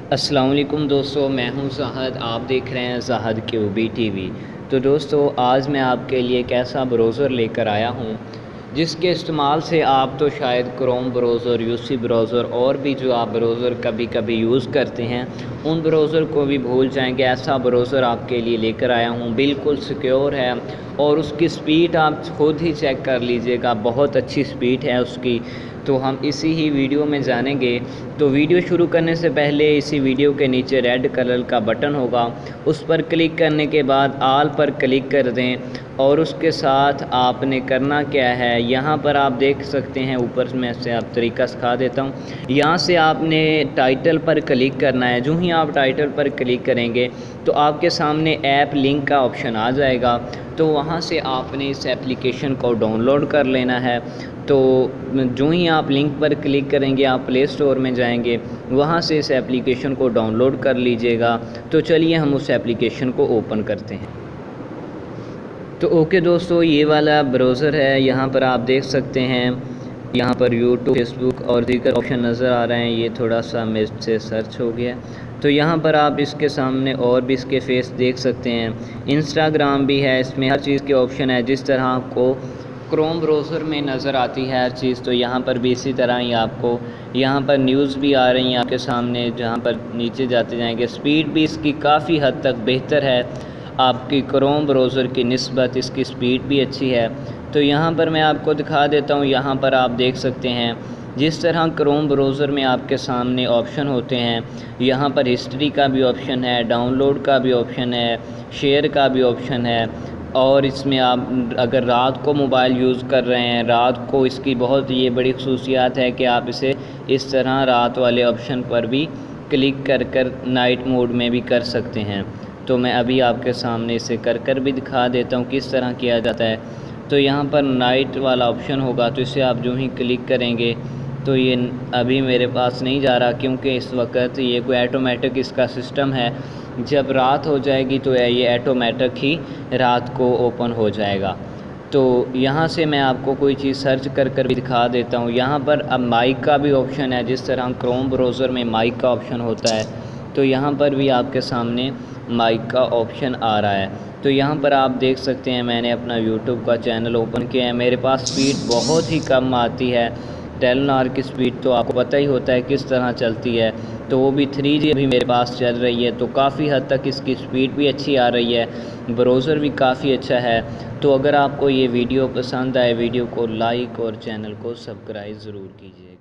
अस्सलाम वालेकुम दोस्तों, मैं हूं ज़ाहद। आप देख रहे हैं ज़ाहद क्यूबी टीवी। तो दोस्तों, आज मैं आपके लिए एक ऐसा ब्राउज़र लेकर आया हूं जिसके इस्तेमाल से आप तो शायद क्रोम ब्राउज़र, यूसी ब्राउज़र और भी जो आप ब्राउज़र कभी कभी यूज़ करते हैं उन ब्राउज़र को भी भूल जाएंगे। ऐसा ब्राउज़र आपके लिए लेकर आया हूं, बिल्कुल सिक्योर है और उसकी स्पीड आप खुद ही चेक कर लीजिएगा, बहुत अच्छी स्पीड है उसकी। तो हम इसी ही वीडियो में जानेंगे। तो वीडियो शुरू करने से पहले इसी वीडियो के नीचे रेड कलर का बटन होगा, उस पर क्लिक करने के बाद आल पर क्लिक कर दें और उसके साथ आपने करना क्या है, यहाँ पर आप देख सकते हैं ऊपर में से आप तरीका सिखा देता हूँ। यहाँ से आपने टाइटल पर क्लिक करना है। जो ही आप टाइटल पर क्लिक करेंगे तो आपके सामने ऐप लिंक का ऑप्शन आ जाएगा। तो वहाँ से आपने इस एप्लीकेशन को डाउनलोड कर लेना है। तो जो ही आप लिंक पर क्लिक करेंगे आप प्ले स्टोर में जाएंगे, वहाँ से इस एप्लीकेशन को डाउनलोड कर लीजिएगा। तो चलिए हम उस एप्लीकेशन को ओपन करते हैं। तो ओके दोस्तों, ये वाला ब्राउज़र है। यहाँ पर आप देख सकते हैं, यहाँ पर यूट्यूब, फेसबुक और दीगर ऑप्शन नज़र आ रहे हैं। ये थोड़ा सा मेरे से सर्च हो गया। तो यहाँ पर आप इसके सामने और भी इसके फेस देख सकते हैं। इंस्टाग्राम भी है, इसमें हर चीज़ के ऑप्शन है जिस तरह आपको क्रोम ब्राउज़र में नज़र आती है हर चीज़। तो यहाँ पर भी इसी तरह ही आपको यहाँ पर न्यूज़ भी आ रही हैं आपके सामने। जहाँ पर नीचे जाते जाएंगे, स्पीड भी इसकी काफ़ी हद तक बेहतर है आपकी क्रोम ब्राउज़र की निस्बत, इसकी स्पीड भी अच्छी है। तो यहाँ पर मैं आपको दिखा देता हूँ। यहाँ पर आप देख सकते हैं जिस तरह क्रोम ब्राउज़र में आपके सामने ऑप्शन होते हैं, यहाँ पर हिस्ट्री का भी ऑप्शन है, डाउनलोड का भी ऑप्शन है, शेयर का भी ऑप्शन है। और इसमें आप अगर रात को मोबाइल यूज़ कर रहे हैं, रात को इसकी बहुत ये बड़ी खसूसियात है कि आप इसे इस तरह रात वाले ऑप्शन पर भी क्लिक कर नाइट मोड में भी कर सकते हैं। तो मैं अभी आपके सामने इसे कर भी दिखा देता हूँ किस तरह किया जाता है। तो यहाँ पर नाइट वाला ऑप्शन होगा, तो इसे आप जो ही क्लिक करेंगे तो ये अभी मेरे पास नहीं जा रहा क्योंकि इस वक्त ये कोई ऑटोमेटिक इसका सिस्टम है। जब रात हो जाएगी तो ये ऑटोमेटिक ही रात को ओपन हो जाएगा। तो यहाँ से मैं आपको कोई चीज़ सर्च कर भी दिखा देता हूँ। यहाँ पर अब माइक का भी ऑप्शन है, जिस तरह क्रोम ब्राउज़र में माइक का ऑप्शन होता है, तो यहाँ पर भी आपके सामने माइक का ऑप्शन आ रहा है। तो यहाँ पर आप देख सकते हैं मैंने अपना यूट्यूब का चैनल ओपन किया है। मेरे पास स्पीड बहुत ही कम आती है। टेलनार की स्पीड तो आपको पता ही होता है किस तरह चलती है, तो वो भी 3G अभी मेरे पास चल रही है। तो काफ़ी हद तक इसकी स्पीड भी अच्छी आ रही है, ब्राउज़र भी काफ़ी अच्छा है। तो अगर आपको ये वीडियो पसंद आए, वीडियो को लाइक और चैनल को सब्सक्राइब ज़रूर कीजिए।